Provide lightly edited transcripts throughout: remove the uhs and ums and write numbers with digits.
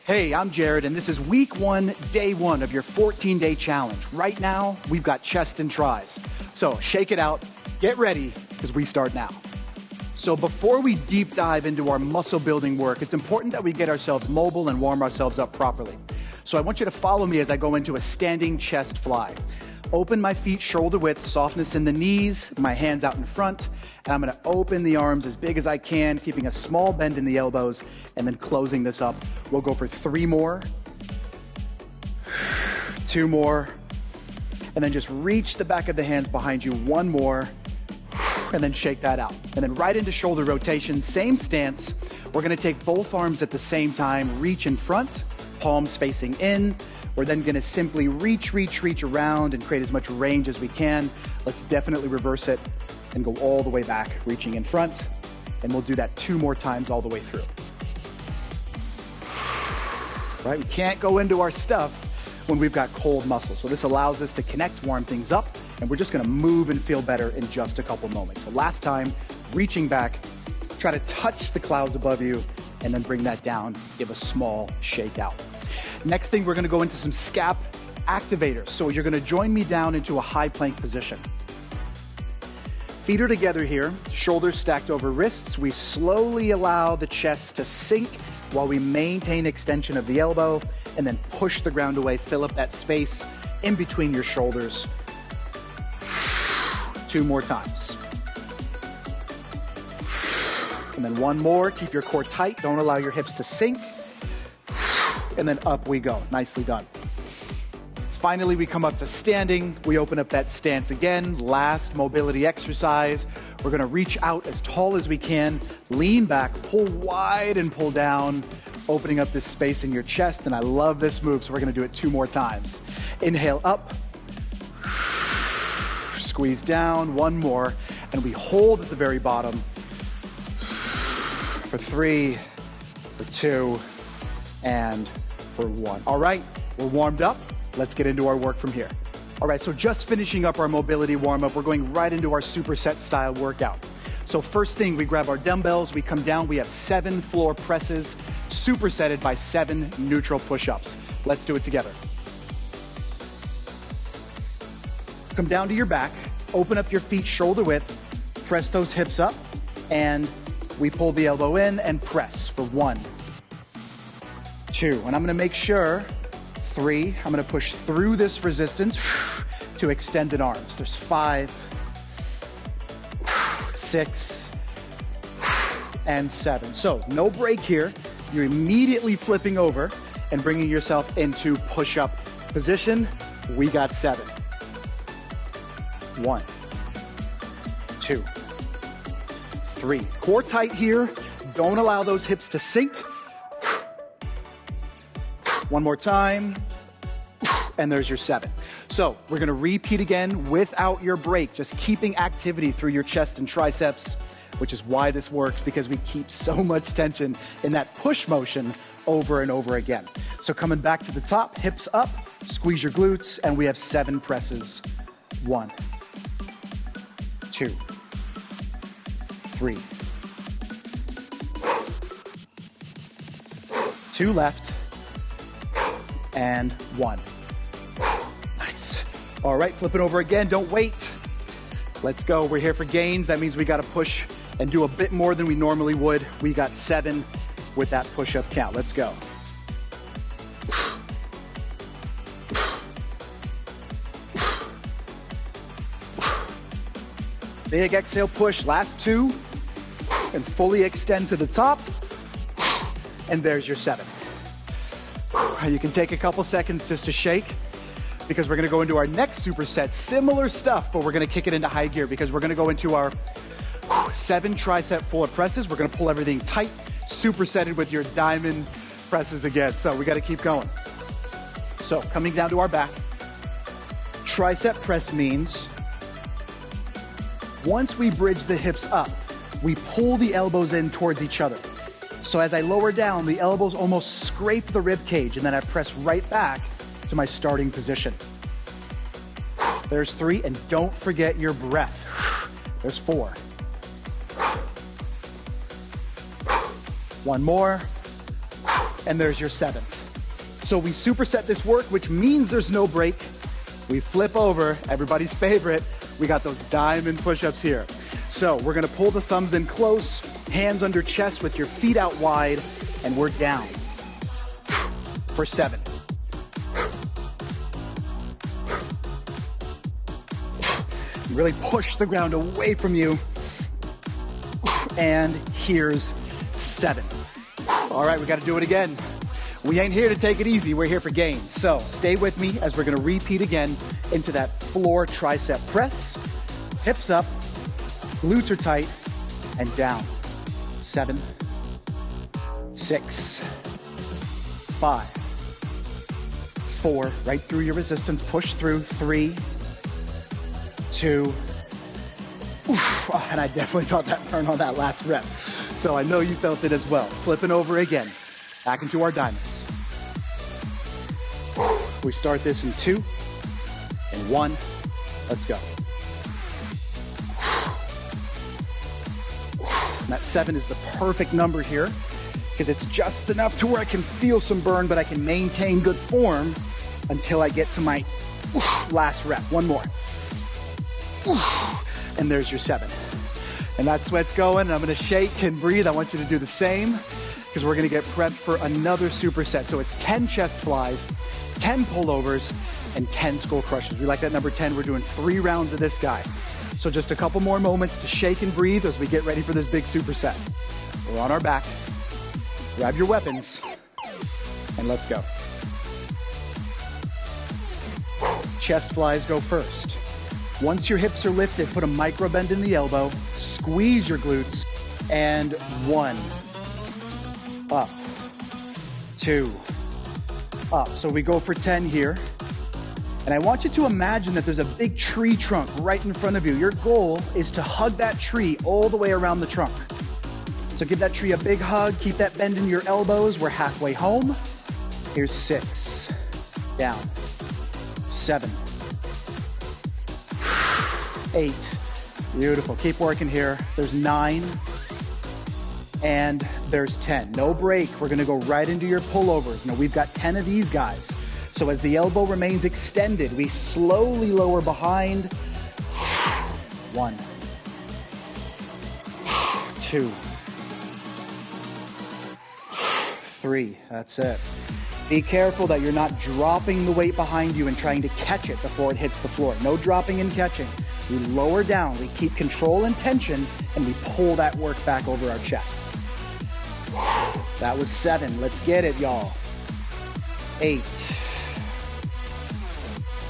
Hey, I'm Jared, and this is week 1, day 1 of your 14-day challenge. Right now, we've got chest and tries. So shake it out, get ready, because we start now. So before we deep dive into our muscle building work, it's important that we get ourselves mobile and warm ourselves up properly. So I want you to follow me as I go into a standing chest fly. Open my feet shoulder width, softness in the knees, my hands out in front, and I'm gonna open the arms as big as I can, keeping a small bend in the elbows, and then closing this up. We'll go for 3 more, 2 more, and then just reach the back of the hands behind you, 1 more, and then shake that out. And then right into shoulder rotation, same stance. We're gonna take both arms at the same time, reach in front, palms facing in. We're then gonna simply reach around and create as much range as we can. Let's definitely reverse it and go all the way back, reaching in front. And we'll do that 2 more times all the way through. Right, we can't go into our stuff when we've got cold muscles. So this allows us to connect, warm things up, and we're just gonna move and feel better in just a couple moments. So last time, reaching back, try to touch the clouds above you, and then bring that down, give a small shake out. Next thing, we're gonna go into some scap activators. So you're gonna join me down into a high plank position. Feet are together here, shoulders stacked over wrists. We slowly allow the chest to sink while we maintain extension of the elbow, and then push the ground away, fill up that space in between your shoulders. 2 more times. And then 1 more, keep your core tight, don't allow your hips to sink. And then up we go, nicely done. Finally, we come up to standing. We open up that stance again, last mobility exercise. We're gonna reach out as tall as we can, lean back, pull wide and pull down, opening up this space in your chest, and I love this move, so we're gonna do it 2 more times. Inhale up, squeeze down, 1 more, and we hold at the very bottom for 3, for 2, and for 1. All right, we're warmed up. Let's get into our work from here. All right, so just finishing up our mobility warm-up, we're going right into our superset style workout. So first thing, we grab our dumbbells, we come down, we have 7 floor presses, supersetted by 7 neutral push-ups. Let's do it together. Come down to your back, open up your feet shoulder width, press those hips up, and we pull the elbow in and press for 1, 2, and I'm gonna make sure, 3, I'm gonna push through this resistance to extended arms. There's 5, 6, and 7. So no break here. You're immediately flipping over and bringing yourself into push-up position. We got 7. 1, 2, 3. Core tight here. Don't allow those hips to sink. 1 more time, and there's your 7. So we're gonna repeat again without your break, just keeping activity through your chest and triceps, which is why this works, because we keep so much tension in that push motion over and over again. So coming back to the top, hips up, squeeze your glutes, and we have 7 presses. 1, 2, 3. 2 left. And 1. Nice. All right, flip it over again, don't wait. Let's go, we're here for gains. That means we gotta push and do a bit more than we normally would. We got 7 with that push-up count. Let's go. Big exhale, push, last 2, and fully extend to the top. And there's your 7. You can take a couple seconds just to shake, because we're gonna go into our next superset. Similar stuff, but we're gonna kick it into high gear, because we're gonna go into our 7 tricep floor presses. We're gonna pull everything tight, supersetted with your diamond presses again. So we gotta keep going. So coming down to our back, tricep press means once we bridge the hips up, we pull the elbows in towards each other. So as I lower down, the elbows almost scrape the rib cage, and then I press right back to my starting position. There's 3, and don't forget your breath. There's 4. 1 more. and there's your 7th. So we superset this work, which means there's no break. We flip over, everybody's favorite. We got those diamond push-ups here. So we're gonna pull the thumbs in close, hands under chest with your feet out wide, and we're down for 7. Really push the ground away from you. And here's 7. All right, we gotta do it again. We ain't here to take it easy, we're here for gains. So stay with me as we're gonna repeat again into that floor tricep press. Hips up, glutes are tight, and down. 7, 6, 5, 4, right through your resistance, push through, 3, 2, and I definitely felt that burn on that last rep. So I know you felt it as well. Flipping over again, back into our diamonds. We start this in 2 and 1. Let's go. And that 7 is the perfect number here because it's just enough to where I can feel some burn, but I can maintain good form until I get to my last rep. One more. And there's your 7. And that sweat's going, and I'm gonna shake and breathe. I want you to do the same because we're gonna get prepped for another superset. So it's 10 chest flies, 10 pullovers, and 10 skull crushes. We like that number 10. We're doing 3 rounds of this guy. So just a couple more moments to shake and breathe as we get ready for this big superset. We're on our back. Grab your weapons, and let's go. Chest flies go first. Once your hips are lifted, put a micro bend in the elbow, squeeze your glutes, and 1, up, 2, up. So we go for 10 here. And I want you to imagine that there's a big tree trunk right in front of you. Your goal is to hug that tree all the way around the trunk. So give that tree a big hug, keep that bend in your elbows. We're halfway home. Here's 6, down, 7, 8, beautiful, keep working here. There's 9, and there's 10. No break, we're gonna go right into your pullovers. Now we've got 10 of these guys. So as the elbow remains extended, we slowly lower behind. 1, 2, 3, that's it. Be careful that you're not dropping the weight behind you and trying to catch it before it hits the floor. No dropping and catching. We lower down, we keep control and tension, and we pull that work back over our chest. That was 7, let's get it, y'all. 8.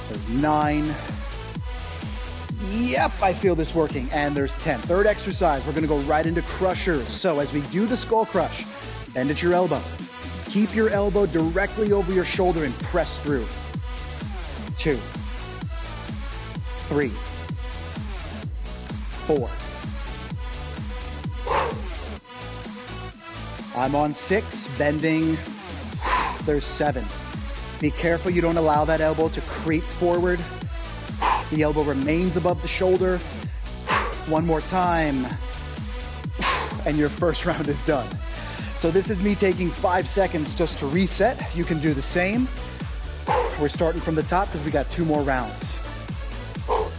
There's 9. Yep, I feel this working. And there's 10. Third exercise, we're gonna go right into crushers. So as we do the skull crush, bend at your elbow. Keep your elbow directly over your shoulder and press through. 2, 3, 4. I'm on 6, bending. There's 7. Be careful you don't allow that elbow to creep forward. The elbow remains above the shoulder. One more time. And your first round is done. So this is me taking 5 seconds just to reset. You can do the same. We're starting from the top because we got 2 more rounds.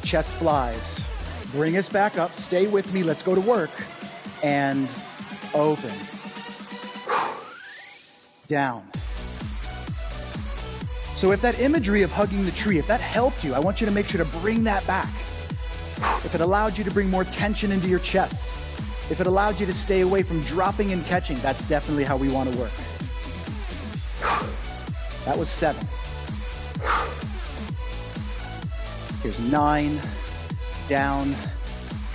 Chest flies. Bring us back up. Stay with me. Let's go to work. And open. Down. So if that imagery of hugging the tree, if that helped you, I want you to make sure to bring that back. If it allowed you to bring more tension into your chest, if it allowed you to stay away from dropping and catching, that's definitely how we want to work. That was 7. Here's 9, down,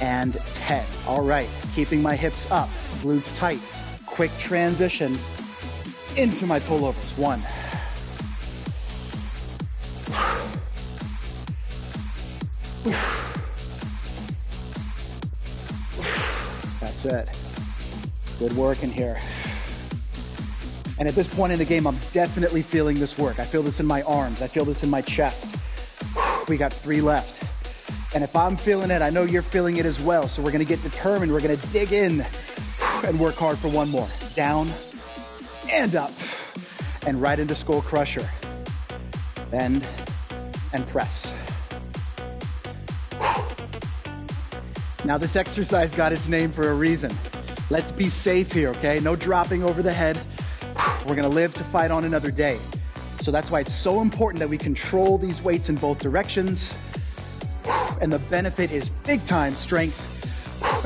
and 10. All right, keeping my hips up, glutes tight. Quick transition into my pullovers. 1. That's it. Good work in here. And at this point in the game, I'm definitely feeling this work. I feel this in my arms. I feel this in my chest. We got 3 left. And if I'm feeling it, I know you're feeling it as well. So we're gonna get determined. We're gonna dig in and work hard for 1 more. Down and up. and right into skull crusher. Bend and press. Now this exercise got its name for a reason. Let's be safe here, okay? No dropping over the head. We're gonna live to fight on another day. So that's why it's so important that we control these weights in both directions. And the benefit is big time strength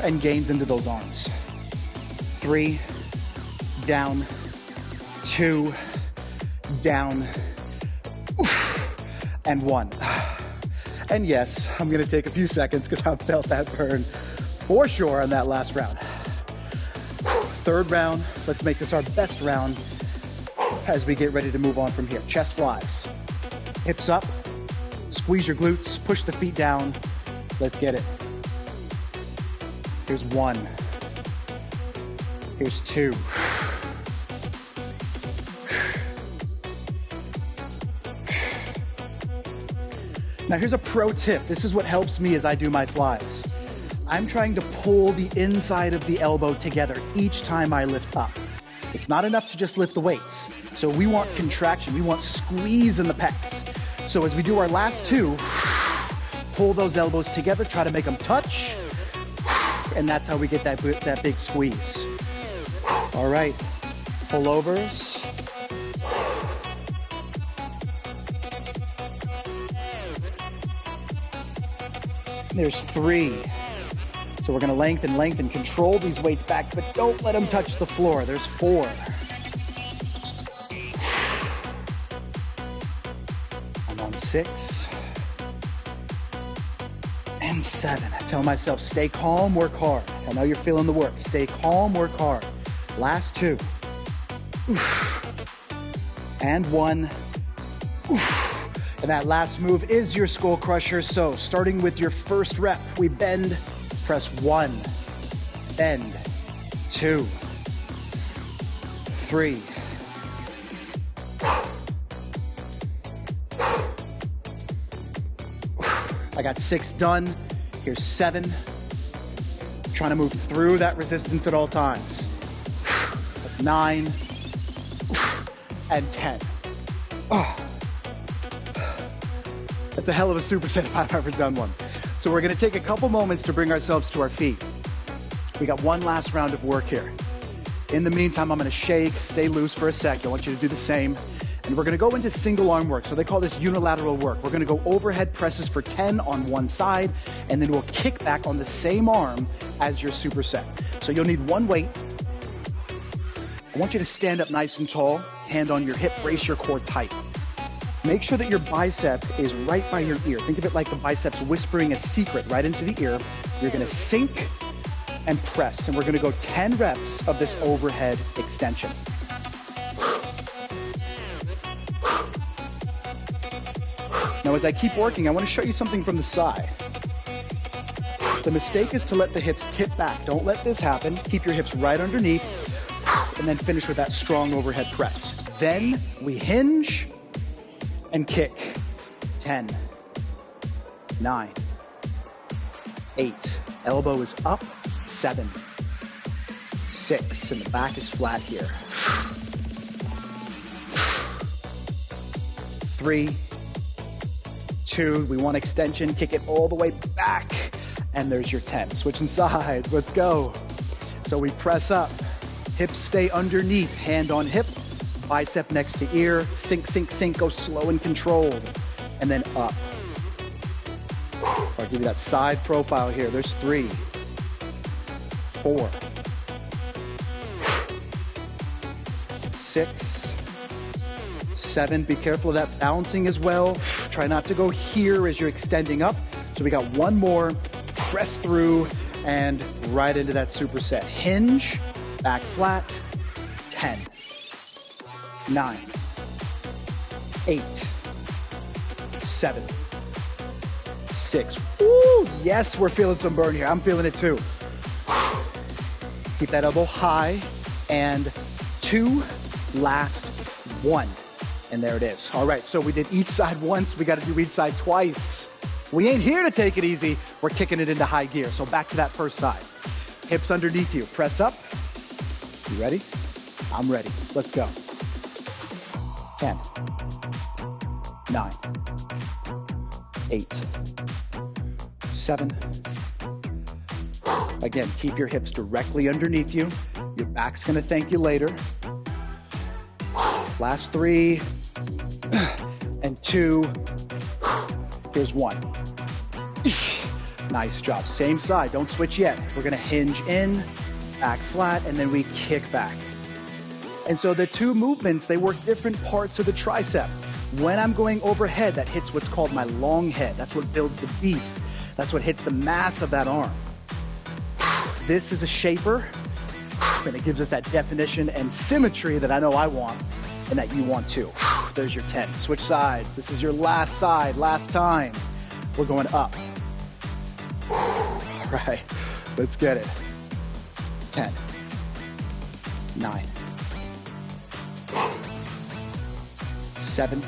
and gains into those arms. 3, down, 2, down, and 1. And yes, I'm gonna take a few seconds because I felt that burn for sure on that last round. Third round, let's make this our best round as we get ready to move on from here. Chest flies, hips up, squeeze your glutes, push the feet down. Let's get it. Here's 1. Here's 2. Now here's a pro tip. This is what helps me as I do my flies. I'm trying to pull the inside of the elbow together each time I lift up. It's not enough to just lift the weights. So we want contraction, we want squeeze in the pecs. So as we do our last 2, pull those elbows together, try to make them touch, and that's how we get that big squeeze. All right, pullovers. There's 3. So we're gonna lengthen, control these weights back, but don't let them touch the floor. There's 4. I'm on 6. And 7. I tell myself, stay calm, work hard. I know you're feeling the work. Stay calm, work hard. Last 2. And 1. And that last move is your skull crusher. So starting with your first rep, we bend, press 1, bend, 2, 3. I got 6 done. Here's 7. Trying to move through that resistance at all times. That's 9 and 10. Oh. That's a hell of a superset if I've ever done one. So we're gonna take a couple moments to bring ourselves to our feet. We got one last round of work here. In the meantime, I'm gonna shake, stay loose for a sec. I want you to do the same. And we're gonna go into single arm work. So they call this unilateral work. We're gonna go overhead presses for 10 on one side, and then we'll kick back on the same arm as your superset. So you'll need one weight. I want you to stand up nice and tall, hand on your hip, brace your core tight. Make sure that your bicep is right by your ear. Think of it like the biceps whispering a secret right into the ear. You're gonna sink and press, and we're gonna go 10 reps of this overhead extension. Now, as I keep working, I wanna show you something from the side. The mistake is to let the hips tip back. Don't let this happen. Keep your hips right underneath, and then finish with that strong overhead press. Then we hinge and kick. 10, 9, 8. Elbow is up. 7, 6, and the back is flat here. 3, 2, we want extension. Kick it all the way back, and there's your 10. Switching sides, let's go. So we press up, hips stay underneath, hand on hip, bicep next to ear, sink, sink, sink, go slow and controlled, and then up. I'll give you that side profile here. There's 3, 4, 6, 7. Be careful of that bouncing as well. Try not to go here as you're extending up. So we got one more, press through, and right into that superset. Hinge, back flat, 10, 9, 8, 7, 6. Woo, yes, we're feeling some burn here. I'm feeling it too. Keep that elbow high, and 2, last 1. And there it is. All right, so we did each side once. We got to do each side twice. We ain't here to take it easy. We're kicking it into high gear. So back to that first side. Hips underneath you. Press up. You ready? I'm ready. Let's go. 10, 9, 8, 7. Again, keep your hips directly underneath you. Your back's gonna thank you later. Last 3 and 2. Here's 1. Nice job. Same side, don't switch yet. We're gonna hinge in, back flat, and then we kick back. And so the 2 movements, they work different parts of the tricep. When I'm going overhead, that hits what's called my long head. That's what builds the beef. That's what hits the mass of that arm. This is a shaper, and it gives us that definition and symmetry that I know I want and that you want too. There's your 10. Switch sides. This is your last side, last time. We're going up. All right, let's get it. 10, 9, 7.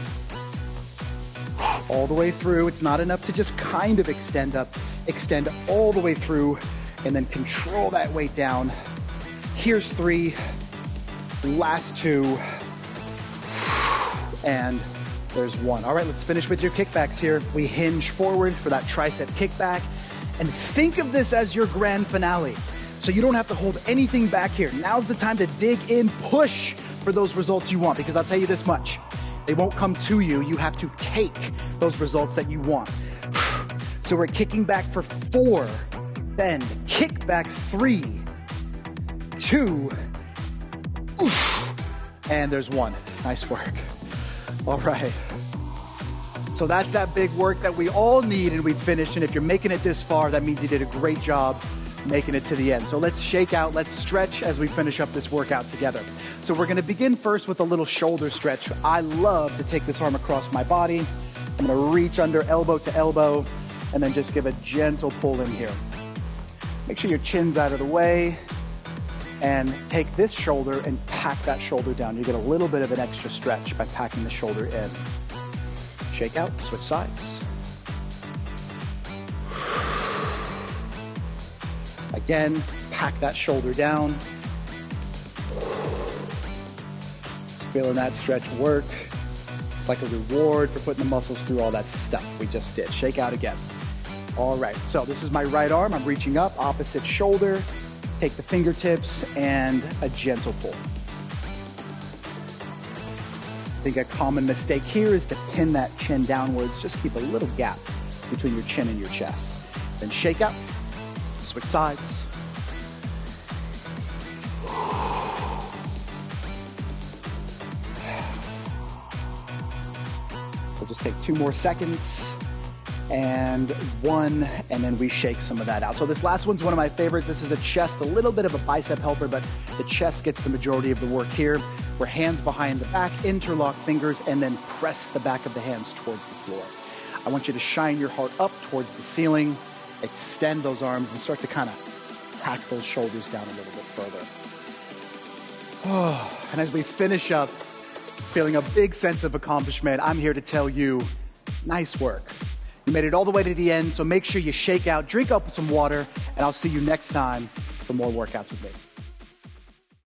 All the way through. It's not enough to just kind of extend up. Extend all the way through and then control that weight down. Here's 3, last 2, and there's 1. All right, let's finish with your kickbacks here. We hinge forward for that tricep kickback, and think of this as your grand finale. So you don't have to hold anything back here. Now's the time to dig in, push for those results you want, because I'll tell you this much. They won't come to you. You have to take those results that you want. So we're kicking back for 4, bend, kick back 3, 2, and there's 1. Nice work. All right. So that's that big work that we all need and we finished. And if you're making it this far, that means you did a great job making it to the end. So let's shake out, let's stretch as we finish up this workout together. So we're gonna begin first with a little shoulder stretch. I love to take this arm across my body. I'm gonna reach under elbow to elbow and then just give a gentle pull in here. Make sure your chin's out of the way and take this shoulder and pack that shoulder down. You get a little bit of an extra stretch by packing the shoulder in. Shake out, switch sides. Again, pack that shoulder down. Just feeling that stretch work. It's like a reward for putting the muscles through all that stuff we just did. Shake out again. All right, so this is my right arm. I'm reaching up, opposite shoulder. Take the fingertips and a gentle pull. I think a common mistake here is to pin that chin downwards. Just keep a little gap between your chin and your chest. Then shake out, switch sides. We'll just take 2 more seconds. And 1, and then we shake some of that out. So this last one's one of my favorites. This is a chest, a little bit of a bicep helper, but the chest gets the majority of the work here. We're hands behind the back, interlock fingers, and then press the back of the hands towards the floor. I want you to shine your heart up towards the ceiling, extend those arms, and start to kind of tack those shoulders down a little bit further. Oh, and as we finish up, feeling a big sense of accomplishment, I'm here to tell you, nice work. You made it all the way to the end, so make sure you shake out, drink up some water, and I'll see you next time for more workouts with me.